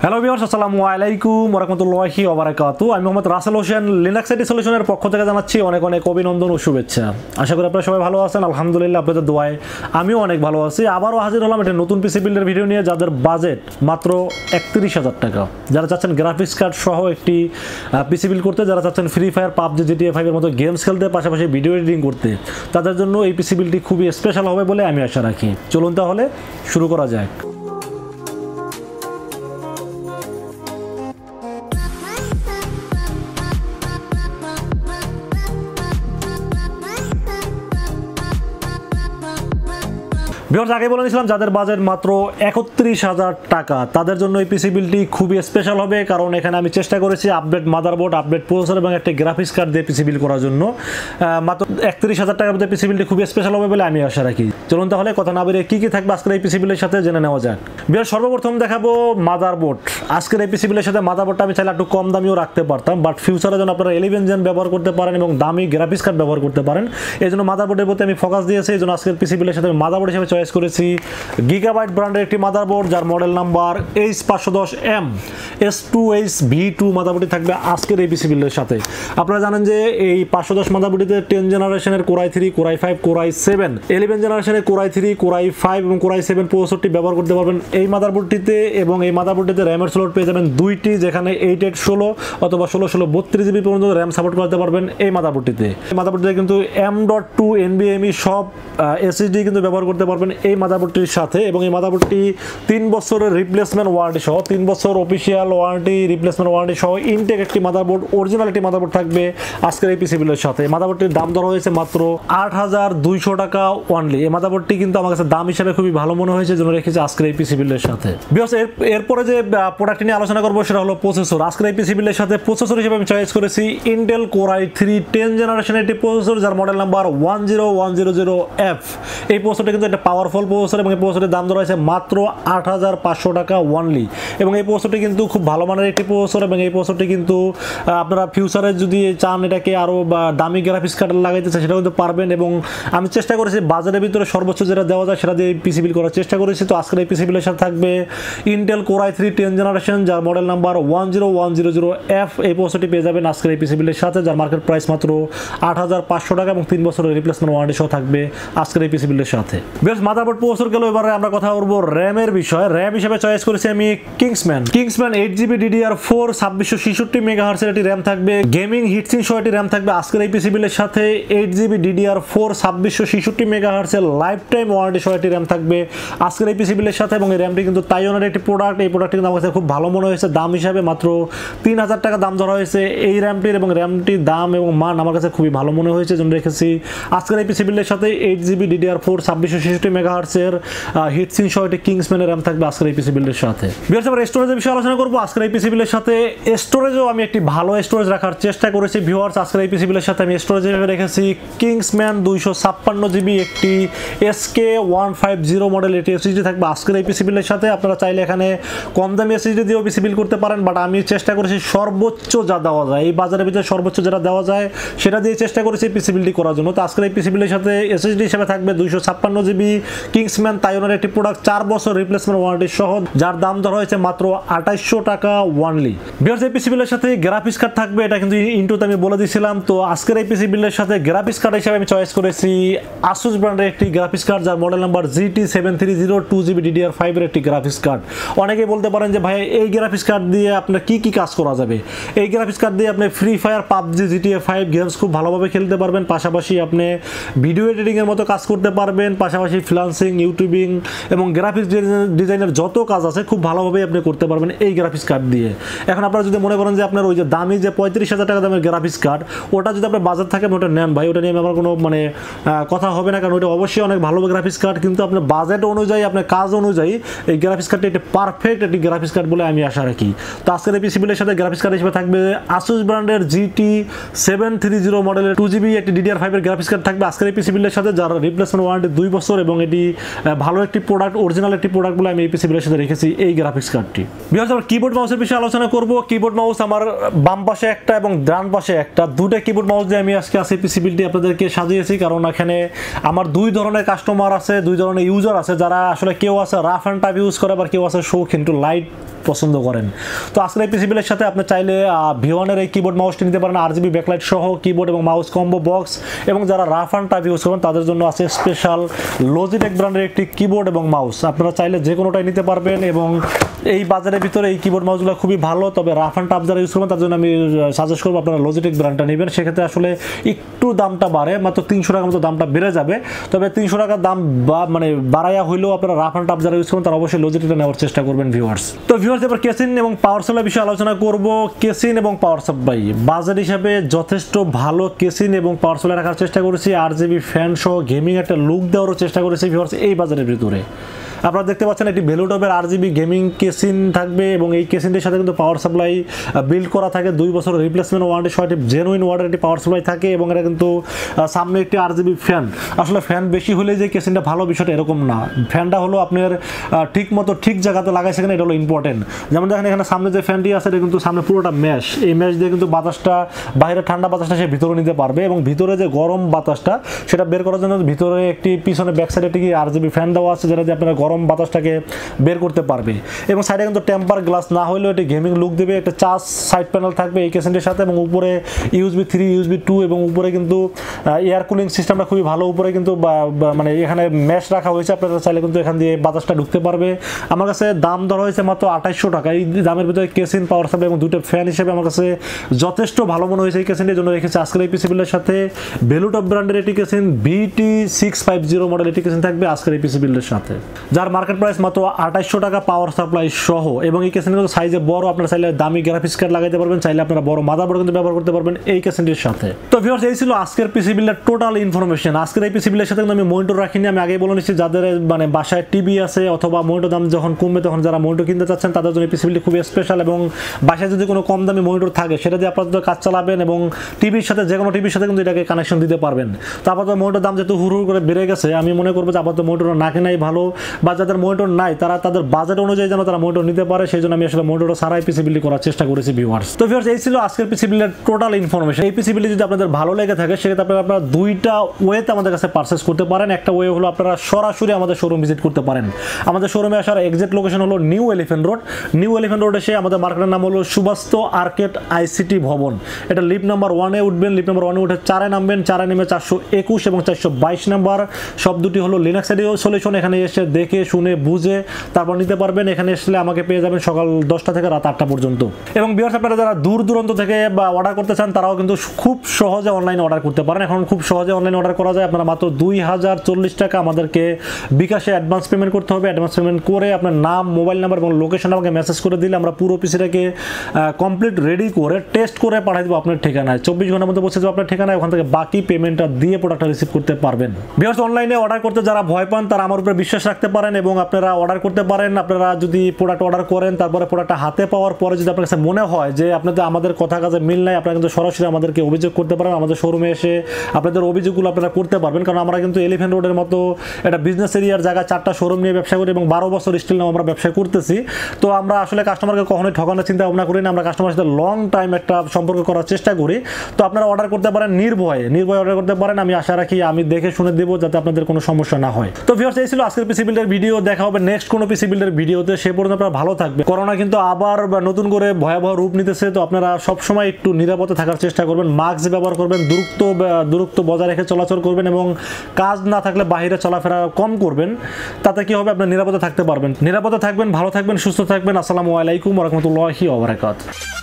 Hello viewers, আসসালামু আলাইকুম ওয়া রাহমাতুল্লাহি ওয়া বারাকাতুহু। আমি মোহাম্মদ রাসেল হোসেন, লিনাক্স আইটি সলিউশনের পক্ষ থেকে জানাচ্ছি অনেক অনেক অভিনন্দন ও শুভেচ্ছা। আশা করি আপনারা সবাই ভালো আছেন। আলহামদুলিল্লাহ, আপনাদের দোয়ায় আমিও অনেক ভালো আছি। আবারও হাজির হলাম একটা নতুন পিসি বিল্ডের ভিডিও নিয়ে, যাদের বাজেট মাত্র 31,000 টাকা। যারা চাচ্ছেন গ্রাফিক্স কার্ড সহ একটি পিসি বিল্ড করতে, যারা চাচ্ছেন ফ্রি ফায়ার, পাবজি, জিটিএ 5 এর মতো গেমস খেলতে, পাশাপাশি ভিডিও এডিটিং করতে, তাদের জন্য এই পিসি বিল্ডটি খুবই স্পেশাল হবে বলে আমি আশা রাখি। চলুন তাহলে শুরু করা যাক। ভিউয়ার্স, আগে বলে নিয়েছিলাম যাদের বাজেট মাত্র 31,000 টাকা, তাদের জন্য এই পিসি বিল্ডটি খুবই স্পেশাল হবে। কারণ এখানে আমি চেষ্টা করেছি আপডেট মাদারবোর্ড, আপডেট প্রসেসর এবং একটা গ্রাফিক্স কার্ড দিয়ে পিসি বিল্ড করার জন্য। মাত্র 31,000 টাকার মধ্যে পিসি বিল্ডটি খুবই স্পেশাল হবে বলে আমি আশা রাখি। চলুন তাহলে কথা না বেরিয়ে কী কী থাকবে আজকের এই পিসি বিল্ডের সাথে জেনে নেওয়া যাক। ভিউয়ার্স, সর্বপ্রথম দেখাবো মাদারবোর্ড। আজকের এই পিসি বিল্ডের সাথে মাদারবোর্ডটা আমি চাইলে একটু কম দামিও রাখতে পারতাম, বাট ফিউচারে যেন আপনারা 11 জেন ব্যবহার করতে পারেন এবং দামি গ্রাফিক্স কার্ড ব্যবহার করতে পারেন, এই জন্য মাদারবোর্ডের প্রতি আমি ফোকাস দিয়েছি। এই জন্য আজকের পিসি বিল্ডের সাথে মাদারবোর্ড হিসেবে চয়েস করেছি গিগাবাইট ব্র্যান্ডের একটি মাদারবোর্ড, যার মডেল নাম্বার H510M S2HV2 মাদারবোর্ডটি থাকবে আজকের এই পিসি বিল্ডের সাথে। আপনারা জানেন যে এই 510 মাদারবোর্ডটিতে 10 জেনারেশনের Core i3, Core i5, Core i7, 11 জেনারেশনের Core i3, Core i5 এবং Core i7 প্রসেসরটি ব্যবহার করতে পারবেন এই মাদারবোর্ডটিতে। এবং এই মাদারবোর্ডটিতে র্যামের স্লট পেয়ে যাবেন দুইটি, যেখানে 8816 অথবা 1616 32GB পর্যন্ত র্যাম সাপোর্ট করতে পারবেন এই মাদারবোর্ডটিতে। এই মাদারবোর্ডটিতে কিন্তু M.2 NVMe সব SSD কিন্তু ব্যবহার করতে পারবেন এই মাদারবোর্ডটির সাথে। এবং এই মাদারবোর্ডটি 3 বছরের রিপ্লেসমেন্ট ওয়ারেন্টি সহ, 3 বছর অফিসিয়াল ওয়ারেন্টি, রিপ্লেসমেন্ট ওয়ারেন্টি সহ ইনটেক একটি মাদারবোর্ড, অরিজিনাল একটি মাদারবোর্ড থাকবে আজকের এই পিসি বিল্ডের সাথে। মাদারবোর্ডটির দাম ধরা হয়েছে মাত্র 8,200 টাকা অনলি। এই মাদারবোর্ডটি কিন্তু আমার কাছে দাম হিসাবে খুবই ভালো মনে হয়েছে, জন্য রেখেছি আজকের এই পিসি বিল্ডের সাথে। বিকজ এরপরে যে প্রোডাক্ট নিয়ে আলোচনা করবো সেটা হলো প্রসেসর। আজকের এই পিসি বিল্ডের সাথে প্রসেসর হিসেবে আমি চয়েস করেছি ইন্টেল Core i3 10 জেনারেশনের একটি প্রসেসর, যার মডেল নাম্বার 10100F। এই প্রসেসরটি কিন্তু একটা পাওয়ারফুল প্রসেসর এবং এই প্রসেসরের দাম ধরা হয়েছে মাত্র 8,500 টাকা অনলি। এবং এই প্রসেসরটি কিন্তু খুব ভালো মানের একটি প্রসেসর এবং এই প্রসেসরটি কিন্তু আপনারা ফিউচারে যদি চান এটাকে আরও দামি গ্রাফিক্স কার্ড লাগাইতে চান সেটাও কিন্তু পারবেন। এবং আমি চেষ্টা করেছি বাজারের ভিতরে সর্বোচ্চ যেটা দেওয়া যায় সেটা দিয়ে পিসি বিল করার চেষ্টা করেছি। তো আজকের এই পিসি বিলের সাথে থাকবে ইন্টেল Core i3 10 জেনারেশন, যার মডেল নাম্বার 10100F। এই প্রসেসরটি পেয়ে যাবেন আজকের এই পিসি বিলের সাথে, যার মার্কেট প্রাইস মাত্র 8,500 টাকা এবং 3 বছরের রিপ্লেসমেন্ট ওয়ারেন্টি সহ থাকবে আজকের এই পিসি বিলের সাথে। বেশ, মাদারবোর্ড প্রসেসর গেল, এবারে আমরা কথা বলবো র্যামের বিষয়ে। র্যাম হিসেবে চয়েস করেছি আমি কিংসম্যান 8GB DDR4 2666 MHz এর একটি র্যাম থাকবে। গেমিং হিটসিং সহ একটি র্যাম থাকবে আজকের এই পিসি বিলের সাথে। 8GB DDR4 2666 MHz এর লাইফ টাইম ওয়ারেন্টি সহ একটি র্যাম থাকবে আজকের এই পিসি বিলের সাথে। এবং এই র্যামটি কিন্তু তাইওয়ানের একটি প্রোডাক্ট। এই প্রোডাক্টটি কিন্তু আমার কাছে খুব ভালো মনে হয়েছে। দাম হিসাবে মাত্র 3,000 টাকা দাম ধরা হয়েছে এই র্যামটির, এবং র্যামটির দাম এবং মান আমার কাছে খুবই ভালো মনে হয়েছে, জন্য রেখেছি আজকের এই পিসি বিলের সাথে 8GB DDR4 2666 MHz এর হিটসিং সহ একটি কিংসম্যানের র্যাম থাকবে আজকের এই পিসি বিল্ডের সাথে। ভিউয়ার্স, আমরা স্টোরেজের বিষয়ে আলোচনা করব আজকের এই পিসি বিল্ডের সাথে। স্টোরেজও আমি একটি ভালো স্টোরেজ রাখার চেষ্টা করেছি। ভিউয়ার্স, আজকের এই পিসি বিল্ডের সাথে আমি স্টোরেজ হিসেবে রেখেছি কিংসম্যান 256GB একটি SK150 মডেল এটি এসএসডি থাকবে আজকের এই পিসি বিল্ডের সাথে। আপনারা চাইলে এখানে কম দামি এসএসডি দিয়েও পিসি বিল্ড করতে পারেন, বাট আমি চেষ্টা করেছি সর্বোচ্চ যা দেওয়া যায়, এই বাজারের ভিতরে সর্বোচ্চ যেটা দেওয়া যায় সেটা দিয়ে চেষ্টা করেছি পিসি বিল্ডটি করার জন্য। তো আজকের এই পিসি বিল্ডের সাথে এসএসডি হিসেবে থাকবে 256GB কিংসম্যান তাইওয়ানের একটি প্রোডাক্ট, 4 বছর রিপ্লেসমেন্ট ওয়ারেন্টি সহ, যার দাম ধরা হয়েছে মাত্র 2800 টাকা অনলি। ভিউয়ার্স, এই পিসি বিলের সাথে গ্রাফিক্স কার্ড থাকবে, এটা কিন্তু ইন্টুতে আমি বলে দিয়েছিলাম। তো আজকের এই পিসি বিলের সাথে গ্রাফিক্স কার্ড হিসেবে আমি চয়েস করেছি আসুস ব্র্যান্ডের একটি গ্রাফিক্স কার্ড, যার model number GT730 2GB DDR5 এর একটি গ্রাফিক্স কার্ড। অনেকেই বলতে পারেন যে ভাই এই গ্রাফিক্স কার্ড দিয়ে আপনার কি কি কাজ করা যাবে। এই গ্রাফিক্স কার্ড দিয়ে আপনি free fire, PUBG, GTA 5 games খুব ভালোভাবে খেলতে পারবেন, পাশাপাশি আপনি ভিডিও এডিটিং এর মতো কাজ করতে পারবেন, পাশাপাশি ফ্রিল্যান্সিং, ইউটিউবিং এবং গ্রাফিক্স ডিজাইনের যত কাজ আছে খুব ভালোভাবে আপনি করতে পারবেন এই গ্রাফিক্স কার্ড দিয়ে। এখন আপনারা যদি মনে করেন যে আপনার ওই যে দামি যে 35,000 টাকা দামের গ্রাফিক্স কার্ড, ওটা যদি আপনার বাজার থাকে ওটা নেন ভাই, ওটা নিয়ে আমার কোনো কথা হবে না, কারণ ওটা অবশ্যই অনেক ভালো গ্রাফিক্স কার্ড, কিন্তু আপনার বাজেট অনুযায়ী, আপনার কাজ অনুযায়ী এই গ্রাফিক্স কার্ডটি একটি পারফেক্ট একটি গ্রাফিক্স কার্ড বলে আমি আশা রাখি। তো আজকের এই পিসি বিলের সাথে গ্রাফিক্স কার্ড হিসেবে থাকবে আসুস ব্র্যান্ডের GT730 মডেলের 2GB একটি DDR5 এর গ্রাফিক্স কার্ড থাকবে আজকের এই পিসি বিলের সাথে, যার রিপ্লেসমেন্ট ওয়ারেন্টি 2 বছর এবং এটি ভালো একটি প্রোডাক্ট, অরিজিনাল একটি প্রোডাক্ট বলে আমি এই পিসি বিলের সাথে রেখেছি এই গ্রাফিক্স কার্ডটি। ভিউয়ার্স, আমরা কিবোর্ড মাউসের বিষয়ে আলোচনা করব। কিবোর্ড মাউস আমার বাম পাশে একটা এবং ডান পাশে একটা, দুটো কিবোর্ড মাউস দিয়ে আমি আজকে এই পিসি বিলটি আপনাদেরকে সাজিয়েছি, কারণ এখানে আমার দুই ধরনের কাস্টমার আছে, দুই ধরনের ইউজার আছে, যারা আসলে কেউ আছে রাফ অ্যান্ড টাইপ ইউজ করে, আবার কেউ আছে শৌখিন একটু লাইট পছন্দ করেন। তো আজকের এই পিসি বিলের সাথে আপনি চাইলে V1-এর এই কিবোর্ড মাউসটি নিতে পারেন, RGB ব্যাকলাইট সহ কিবোর্ড এবং মাউস কম্বো বক্স, এবং যারা রাফ অ্যান্ড টাইপ ইউজ করেন তাদের জন্য আছে স্পেশাল লজিটেক ব্র্যান্ডের একটি কিবোর্ড এবং মাউস। আপনারা চাইলে যে কোনোটাই নিতে পারবেন, এবং এই বাজারের ভিতরে এই কিবোর্ড মাউসগুলো খুবই ভালো। তবে রাফ অ্যান্ড টাইপ যারা ইউজ করবেন তার জন্য আমি সাজেস্ট করবো আপনারা লজিটেক ব্র্যান্ডটা নেবেন। সেক্ষেত্রে আসলে একটু দামটা বাড়ে, মাত্র 300 টাকার মতো দামটা বেড়ে যাবে। তবে 300 টাকার দাম মানে বাড়াইয়া হইলেও আপনারা রাফ অ্যান্ড টাইপ যারা ইউজ করেন তারা অবশ্যই লজিটেকটা নেওয়ার চেষ্টা করবেন ভিউয়ার্স। তো ভিউয়ার্স, এবার কেসিন এবং পাওয়ার সাপ্লাই বিষয়ে আলোচনা করব। কেসিন এবং পাওয়ার সাপ্লাই বাজেট হিসাবে যথেষ্ট ভালো কেসিন এবং পাওয়ার সাপ্লাই রাখার চেষ্টা করেছি, RGB ফ্যান সহ গেমিং একটা লুক দেওয়ারও চেষ্টা করেছি ভিউয়ার্স এই বাজারের ভিতরে। আপনারা দেখতে পাচ্ছেন একটি ভ্যালুটপের RGB গেমিং কেসিন থাকবে, এবং এই কেসিনটির সাথে কিন্তু পাওয়ার সাপ্লাই বিল্ড করা থাকে, 2 বছরের রিপ্লেসমেন্ট ওয়ারেন্টি সহ একটি জেনুইন ওয়ার্ডের একটি পাওয়ার সাপ্লাই থাকে, এবং এটা কিন্তু সামনে একটি RGB ফ্যান। আসলে ফ্যান বেশি হলে যে কেসিনটা ভালো বিষয়টা এরকম না, ফ্যানটা হলো আপনার ঠিক মতো ঠিক জায়গাতে লাগাইছে কিনা এটা হলো ইম্পর্টেন্ট। যেমন দেখেন এখানে সামনে যে ফ্যানটি আছে এটা কিন্তু সামনে পুরোটা ম্যাশ, এই ম্যাশ দিয়ে কিন্তু বাতাসটা বাইরে ঠান্ডা বাতাসটা সে ভিতরে নিতে পারবে, এবং ভিতরে যে গরম বাতাসটা সেটা বের করার জন্য ভিতরে একটি পিছনে ব্যাক সাইডে একটি RGB ফ্যান দেওয়া আছে, যেটা দিয়ে আপনারা গরম বাতাসটাকে বের করতে পারবে। এবং সাইডে কিন্তু টেম্পার গ্লাস না হলেও এটি গেমিং লুক দেবে। একটা চার্জ সাইড প্যানেল থাকবে এই কেসিনটির সাথে, এবং উপরে USB 3 USB 2, এবং উপরে কিন্তু এয়ার কুলিং সিস্টেমটা খুবই ভালো। উপরে কিন্তু মানে এখানে ম্যাশ রাখা হয়েছে, আপনারা চাইলে কিন্তু এখান দিয়ে বাতাসটা ঢুকতে পারবে। আমার কাছে দাম ধরা হয়েছে মাত্র 2800 টাকা। এই দামের ভিতরে কেসিন, পাওয়ার সাপ্লাই এবং দুটো ফ্যান হিসেবে আমার কাছে যথেষ্ট ভালো মনে হয়েছে। এই কেসিনটির জন্য রেখেছি আজকের এই পিসি বিলের সাথে ভ্যালুটপ ব্র্যান্ডের এটি কেসিন BT650 মডেল এটি কেসিন থাকবে আজকের এই পিসি বিলের সাথে, যার মার্কেট প্রাইস মাত্র 2800 টাকা পাওয়ার সাপ্লাই সহ। এবং এই কেসিনগুলো সাইজে বড়, আপনারা চাইলে দামি গ্রাফিক্স কার্ড লাগাইতে পারবেন, চাইলে আপনারা বড় মাদারবোর্ড কিন্তু ব্যবহার করতে পারবেন এই কেসিনটির সাথে। তো ভিউয়ার্স, এই ছিল আজকের পিসি বিলের টোটাল ইনফরমেশন। আজকের এই পিসি বিলের সাথে কিন্তু আমি মনিটর রাখিনি, আমি আগেই বলে নিচ্ছি যাদের মানে বাসায় টিভি আছে অথবা মনিটর দাম যখন কমবে তখন যারা মনিটর কিনতে চাচ্ছেন তাদের জন্য এই পিসি বিলটি খুবই স্পেশাল, এবং বাসায় যদি কোনো কম দামি মনিটর থাকে সেটা দিয়ে আপনারা কাজ চালাবেন, এবং টিভির সাথে যে কোনো টিভির সাথে কিন্তু এটাকে কানেকশন দিতে পারবেন। তো আপাতত মনিটর দাম যেহেতু হুড় করে বেড়ে গেছে, আমি মনে করবো যে আপাতত মনিটর না কেনাই ভালো, বা যাদের মনিটর নাই তারা তাদের বাজেট অনুযায়ী যেন তারা মনিটর নিতে পারে, সেই জন্য আমি আসলে মনিটর ছাড়াই পিসি বিল্ড করার চেষ্টা করেছি ভিউয়ার্স। তো ভিউয়ার্স, এই ছিল আজকের পিসি বিল্ডের টোটাল ইনফরমেশন। এই পিসি বিল্ড যদি আপনাদের ভালো লেগে থাকে সেক্ষেত্রে আপনারা দুইটা ওয়েতে আমাদের কাছে পারচেস করতে পারেন। একটা ওয়ে হলো আপনারা সরাসরি আমাদের শোরুম ভিজিট করতে পারেন। আমাদের শোরুমে আসার এক্সাক্ট লোকেশন হলো new elephant road. New elephant road এসে আমাদের মার্কেটের নাম হলো সুবাস্তু আর্কেড ICT ভবন। এটা লিফট নাম্বার 1-এ উঠবেন, লিফট নাম্বার 1-এ উঠে 4-এ নামবেন, 4-এ নেমে 421 এবং 422 নাম্বার সব দুটি হলো লিনাক্স সলিউশন। এখানে এসে দেখে শুনে বুঝে তারপর নিতে পারবেন। এখানে আসলে আমাকে পেয়ে যাবেন সকাল 10টা থেকে রাত 8টা পর্যন্ত। এবং ভিউয়ার্স, আপনারা যারা দূর দূরান্ত থেকে অর্ডার করতে চান তারাও কিন্তু খুব সহজে অনলাইনে অর্ডার করতে পারেন। এখন খুব সহজে অনলাইনে অর্ডার করা যায়। আপনারা মাত্র 2040 টাকা আমাদেরকে বিকাশে অ্যাডভান্স পেমেন্ট করতে হবে। অ্যাডভান্স পেমেন্ট করে আপনার নাম, মোবাইল নাম্বার এবং লোকেশন আমাকে মেসেজ করে দিলে আমরা পুরো পিসিটাকে কমপ্লিট রেডি করে টেস্ট করে পাঠিয়ে দেবো আপনার ঠিকানায়। 24 ঘন্টার মধ্যে পৌঁছে যাবে আপনার ঠিকানায়। ওখান থেকে বাকি পেমেন্টটা দিয়ে প্রোডাক্টটা রিসিভ করতে পারবেন। ভিউয়ার্স, অনলাইনে অর্ডার করতে যারা ভয় পান তারা আমার উপরে বিশ্বাস রাখতে পারেন এবং আপনারা অর্ডার করতে পারেন। আপনারা যদি প্রোডাক্ট অর্ডার করেন তারপরে প্রোডাক্টটা হাতে পাওয়ার পরে যদি আপনার কাছে মনে হয় যে আপনাদের আমাদের কথা কাজে মিল নাই, আপনারা কিন্তু সরাসরি আমাদেরকে অভিযোগ করতে পারেন। আমাদের শোরুমে এসে আপনাদের অভিযোগগুলো আপনারা করতে পারবেন, কারণ আমরা কিন্তু এলিফ্যান্ট রোডের মতো একটা বিজনেস এরিয়ার জায়গায় 4টা শোরুম নিয়ে ব্যবসা করি এবং 12 বছর স্টিল নাও আমরা ব্যবসা করতেছি। তো আমরা আসলে কাস্টমারকে কখনোই ঠকানোর চিন্তা ভাবনা করি না। আমরা কাস্টমারের সাথে লং টাইম একটা সম্পর্ক করার চেষ্টা করি। তো আপনারা অর্ডার করতে পারেন নির্ভয়ে অর্ডার করতে পারেন। আমি আশা রাখি আমি দেখে শুনে দেবো যাতে আপনাদের কোনো সমস্যা না হয়। তো ভিউয়ার্স, এই ছিল আজকের পিসি বিল্ডের ভিডিও। দেখা হবে নেক্সট কোনো পিসি বিল্ডের ভিডিওতে। সে পর্যন্ত আপনারা ভালো থাকবেন। করোনা কিন্তু আবার নতুন করে ভয়াবহ রূপ নিতেছে। তো আপনারা সবসময় একটু নিরাপদে থাকার চেষ্টা করবেন, মাস্ক ব্যবহার করবেন, দূরত্ব বজায় রেখে চলাচল করবেন এবং কাজ না থাকলে বাইরে চলাফেরা কম করবেন। তাতে কি হবে, আপনার নিরাপদে থাকতে পারবেন। নিরাপদে থাকবেন, ভালো থাকবেন, সুস্থ থাকবেন। আসসালামু আলাইকুম ওয়া রাহমাতুল্লাহি ওয়া বারাকাতুহু।